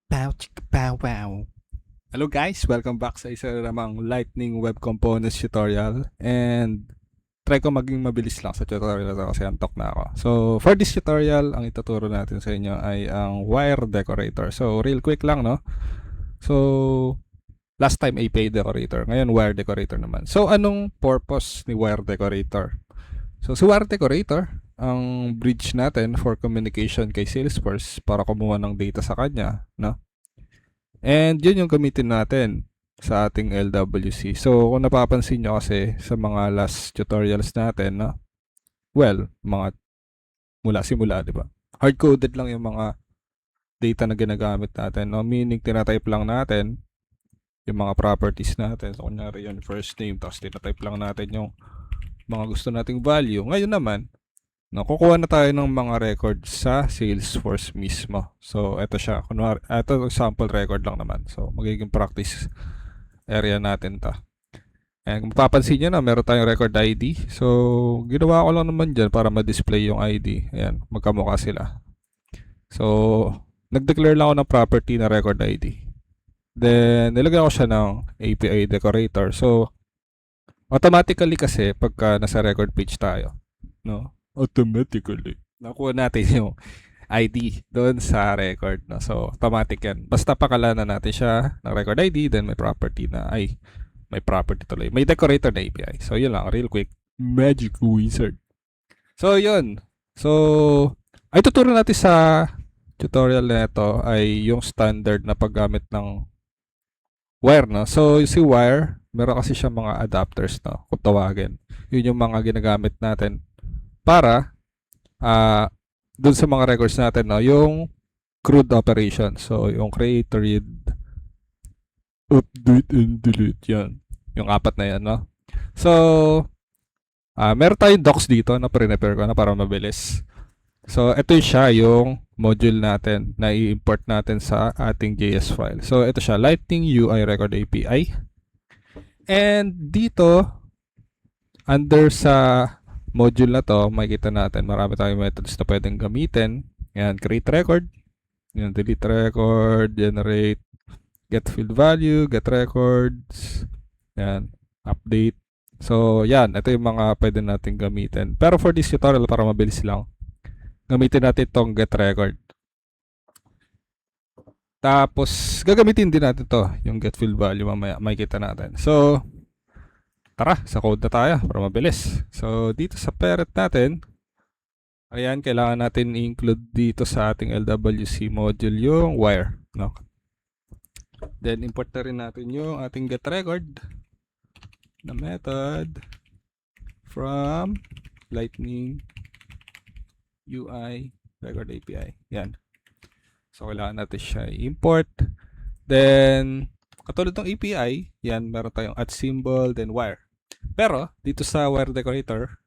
Pow, chicka, pow, wow. Hello guys, welcome back sa isa namang Lightning Web Components tutorial. And try ko maging mabilis lang sa tutorial na to kasi antok na ako. So for this tutorial, ang ituturo natin sa inyo ay ang wire decorator. So real quick lang, no? So last time API decorator, ngayon wire decorator naman. So anong purpose ni wire decorator? So si wire decorator, ang bridge natin for communication kay Salesforce para kumuha ng data sa kanya, no? And yun yung gamitin natin sa ating LWC. So kung napapansin nyo kasi sa mga last tutorials natin, no? Well, mga mula simula, di ba? Hard-coded lang yung mga data na ginagamit natin, no? Meaning, tinatype lang natin yung mga properties natin. So kunyari yun, first name, tapos tinatype lang natin yung mga gusto nating value. Ngayon naman, no, kukuha na tayo ng mga records sa Salesforce mismo. So, ito siya. Kunwari, ito sample record lang naman. So, magiging practice area natin ta. And kung mapapansin nyo na, meron tayong record ID. So, ginawa ko lang naman dyan para ma-display yung ID. Ayan, magkamukha sila. So, nag-declare lang ako ng property na record ID. Then, nilagyan ko siya ng API decorator. So, automatically kasi, pagka nasa record page tayo, no? Automatically nakuha natin yung ID doon sa record, no? So automatic yan, basta pakalanan natin siya ng record ID, then may property na may property tuloy, may decorator na API. So yun lang, real quick, magic wizard. So yun, so ay tuturo natin sa tutorial na ito ay yung standard na paggamit ng wire, no? So si wire, meron kasi siya mga adapters, no, kung tawagin. Yun yung mga ginagamit natin para dun sa mga records natin, no, yung CRUD operation. So, yung create, read, update, and delete. Yan. Yung apat na yan, no? So, meron tayong docs dito na pre-prepare ko na para mabilis. So, ito siya yung module natin na i-import natin sa ating JS file. So, ito siya, Lightning UI Record API. And dito, under sa module na to, makikita natin marami tayong methods na pwedeng gamitin. Yan, create record, yan, delete record, generate, get field value, get records, yan, update. So, yan, ito yung mga pwede natin gamitin. Pero for this tutorial, para mabilis lang, gamitin natin itong get record. Tapos, gagamitin din natin to, yung get field value mamaya, makikita natin. So, tara, sa code na tayo para mabilis. So, dito sa parent natin, ayan, kailangan natin i-include dito sa ating LWC module yung wire, no? Then, import na rin natin yung ating get record na method from Lightning UI Record API. Yan. So, kailangan natin siya i-import. Then, katulad ng API, yan, meron tayong at symbol, then wire. Pero, dito sa wire decorator,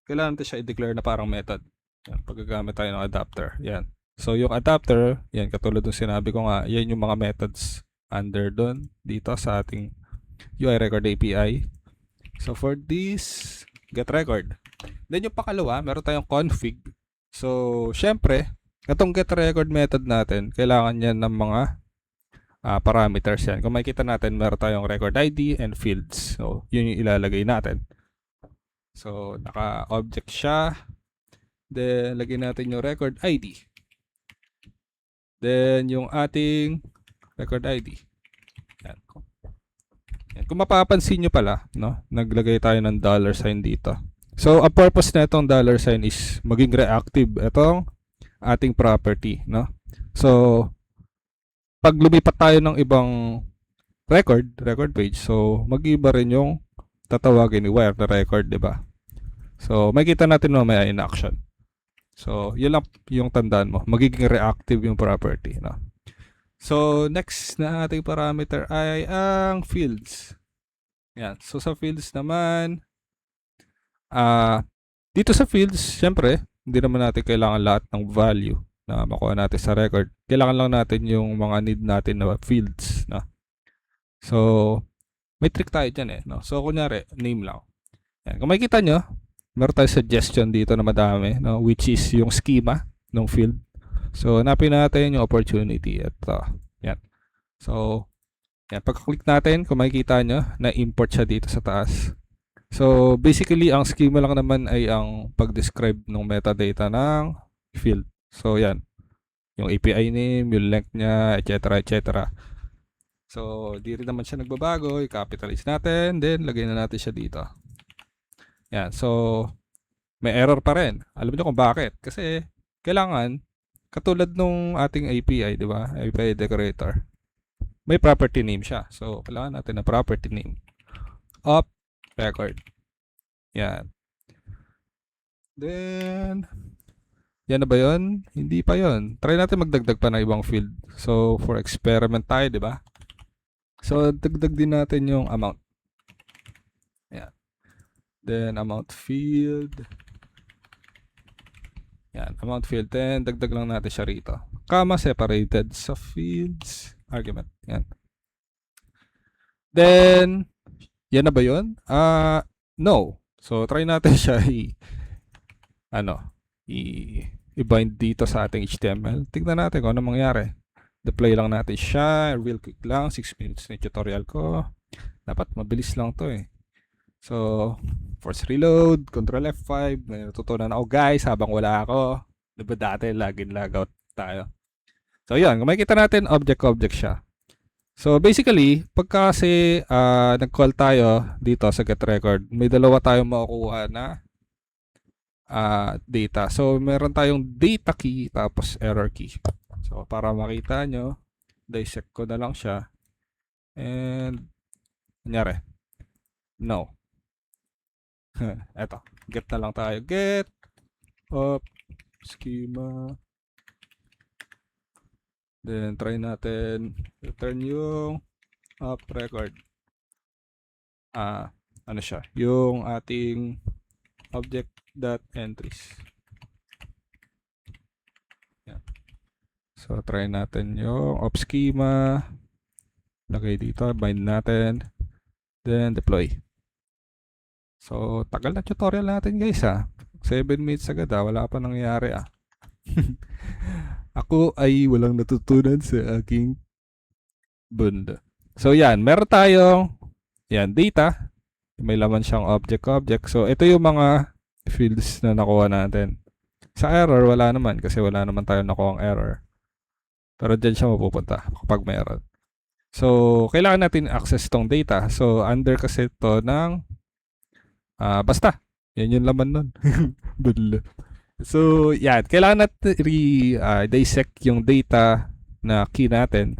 kailangan natin siya i-declare na parang method. Yan, paggagamit tayo ng adapter. Yan. So, yung adapter, yan, katulad ng sinabi ko nga, yan yung mga methods under doon, dito sa ating UI record API. So, for this, get record. Then, yung pakalawa, meron tayong config. So, syempre, itong get record method natin, kailangan yan ng mga parameters yan. Kung makikita natin, meron tayong record ID and fields. So, yun yung ilalagay natin. So, naka-object siya. Then, lagyan natin yung record ID. Then, yung ating record ID. Yan. Yan. Kung mapapansin nyo pala, no, naglagay tayo ng $sign dito. So, ang purpose na itong $sign is maging reactive itong ating property, no? So, pag lumipat tayo ng ibang record page, so mag-iba rin yung tatawagin ni wire na record, di ba? So, makikita natin mamaya in action. So, yun lang yung tandaan mo. Magiging reactive yung property, no? So, next na ating parameter ay ang fields. Yan. So, sa fields naman, dito sa fields, syempre, hindi naman natin kailangan lahat ng value na makuha natin sa record. Kailangan lang natin yung mga need natin na fields, no? So, may trick tayo dyan eh, no? So, kunyari, name lang. Yan. Kung makikita nyo, meron tayong suggestion dito na madami, no? Which is yung schema ng field. So, hanapin natin yung opportunity. Ito. Yan. So, yan. Pagka-click natin, kung makikita nyo, na-import siya dito sa taas. So, basically, ang schema lang naman ay ang pag-describe ng metadata ng field. So, yan. Yung API name, yung length niya, etc. etc. So, di rin naman siya nagbabago. I-capitalize natin. Then, lagay na natin siya dito. Yan. So, may error pa rin. Alam niyo kung bakit? Kasi, kailangan, katulad nung ating API, di ba? API decorator. May property name siya. So, kailangan natin na property name of record. Yan. Then, yan na ba yun? Hindi pa yun. Try natin magdagdag pa ng ibang field. So, for experiment tayo, di ba? So, dagdag din natin yung amount. Yan. Then, amount field. Yan, amount field. Then, dagdag lang natin siya rito. Comma separated sa fields. Argument. Yan. Then, yan na ba yun? No. So, try natin siya i-bind dito sa ating HTML. Tignan natin kung ano mangyari. Deploy lang natin siya. Real quick lang. 6 minutes na tutorial ko. Dapat mabilis lang to eh. So, force reload, control F5. May natutunan ako guys habang wala ako. Diba dati login logout tayo. So, yun. Kung makikita natin, object siya. So, basically, pagka kasi nag-call tayo dito sa getRecord, may dalawa tayong makukuha na data. So, meron tayong data key tapos error key. So, para makita nyo, dissect ko na lang siya. And, kunyari, no. Eto, get na lang tayo. Get of schema. Then, try natin return yung up record. Ano siya? Yung ating object.entries. Yan. So, try natin yung op schema. Lagay dito, bind natin. Then, deploy. So, tagal na tutorial natin guys 7 minutes agad wala pa nangyayari Ako ay walang natutunan sa aking bunda. So, yan. Meron tayong data. May laman siyang object. So, ito yung mga fields na nakuha natin. Sa error, wala naman kasi wala naman tayong nakuha ang error. Pero dyan siya mapupunta kapag meron. So, kailangan natin access tong data. So, under kasi ito ng basta. Yan yung laman nun. So, yan. Kailangan natin dissect yung data na key natin.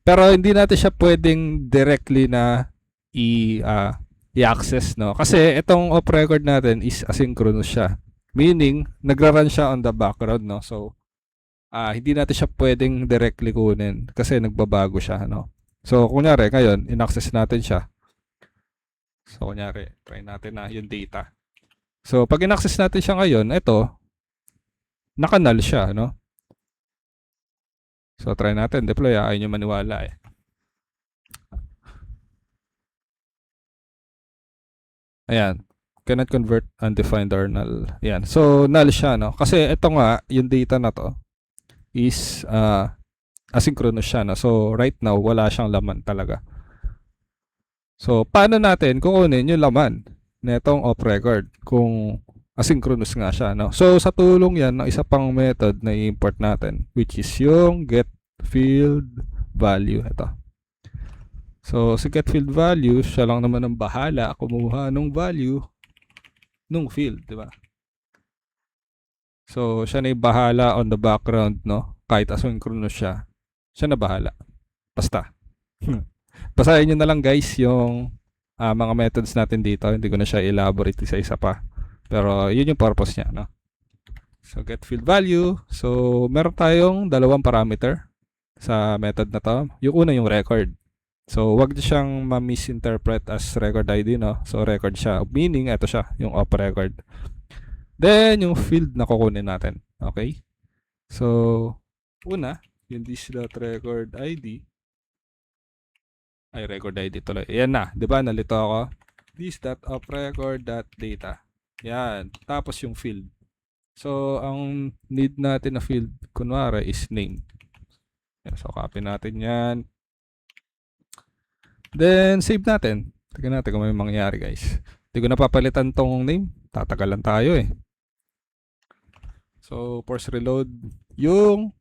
Pero hindi natin siya pwedeng directly na i-access, no? Kasi itong op record natin is asynchronous siya. Meaning, nagra-run siya on the background, no? So, hindi natin siya pwedeng directly kunin kasi nagbabago siya, no? So, kunyari, ngayon, in-access natin siya. So, kunyari, try natin na yung data. So, pag in-access natin siya ngayon, ito, naka-null siya, no? So, try natin. Deploy, ayaw nyo maniwala eh. Ayan. Cannot convert undefined or null. Ayan. So, null siya, no? Kasi ito nga, yung data na to is asynchronous siya, no? So, right now, wala siyang laman talaga. So, paano natin kukunin yung laman netong op record kung asynchronous nga siya, no? So, sa tulong yan ng isa pang method na i-import natin, which is yung get field value. Ito. So, sa get field value, siya lang naman ang bahala kumuha ng value nung field, di ba? So, siya na yung bahala on the background, no? Kahit asynchronous siya, siya na bahala. Basta. Basahin nyo na lang guys yung mga methods natin dito. Hindi ko na siya elaborate isa-isa pa. Pero yun yung purpose niya, no? So, get field value. So, meron tayong dalawang parameter sa method na to. Yung una yung record. So, wag niyo siyang ma-misinterpret as record ID, no? So, record siya. Meaning, ito siya, yung op record. Then, yung field na kukunin natin. Okay? So, una, yung this.record ID. Ay, record ID tuloy. Ayan na. Diba? Nalito ako. This.opRecord.data. Yan. Tapos yung field. So, ang need natin na field, kunwari, is name. Yan, so, copy natin yan. Then, save natin. Tignan natin kung may mangyayari, guys. Hindi ko napapalitan tong name. Tatagalan tayo eh. So, force reload yung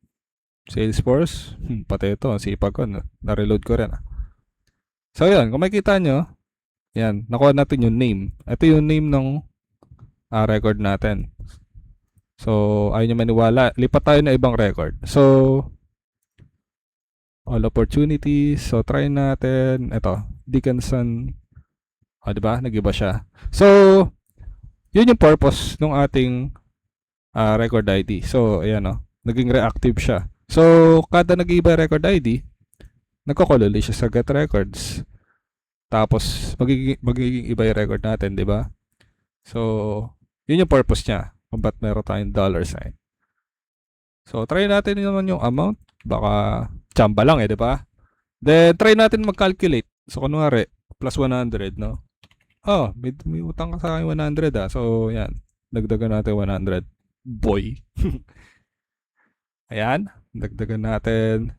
Salesforce. Pati ito, ang sipag ko. Na-reload ko rin. So, yan. Kung makikita nyo, yan. Nakuha natin yung name. Ito yung name ng record natin. So, ayaw nyo maniwala. Lipat tayo na ibang record. So, all opportunities. So, try natin. Ito, Dickinson. O, diba? Nag-iba siya. So, yun yung purpose ng ating record ID. So, ayan o. Naging reactive siya. So, kada nag-iba record ID, nagko-call ulit siya sa get records. Tapos, magiging iba yung record natin, di ba? So, yun yung purpose niya. Kung ba't meron tayong dollar sign. So, try natin naman yung amount. Baka, tsamba lang di ba? Then, try natin mag-calculate. So, kunwari, plus 100, no? Oh, may utang ka sa akin 100, So, yan. Dagdagan natin 100. Boy. Ayan. Dagdagan natin.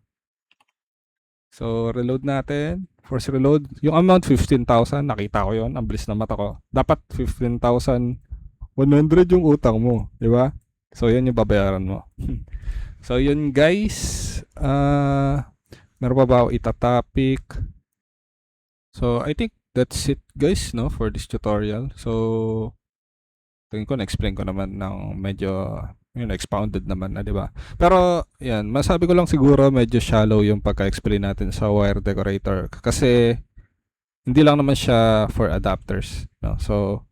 So, reload natin. Force reload. Yung amount, 15,000. Nakita ko yon. Ang bilis na mata ko. Dapat 15,100 yung utang mo. Di ba? So, yan yung babayaran mo. So, yun guys. Meron pa ba ako itatopic? So, I think that's it guys, no? For this tutorial. So, tingin ko na-explain ko naman ng medyo expounded naman na, di ba? Pero, yan, masabi ko lang siguro medyo shallow yung pagka-explain natin sa wire decorator. Kasi, hindi lang naman siya for adapters. No? So,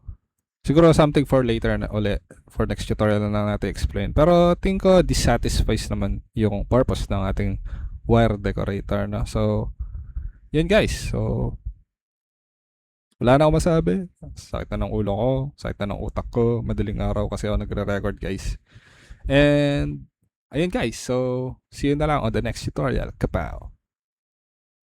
siguro something for later na ulit. For next tutorial na lang natin explain. Pero, tingin ko, dissatisfies naman yung purpose ng ating wire decorator. No? So, yun guys. So, wala na ako masabi. Sakit na ng ulo ko. Sakit na ng utak ko. Madaling araw kasi ako nagre-record guys. And, ayun guys. So, see you na lang on the next tutorial. Kapow!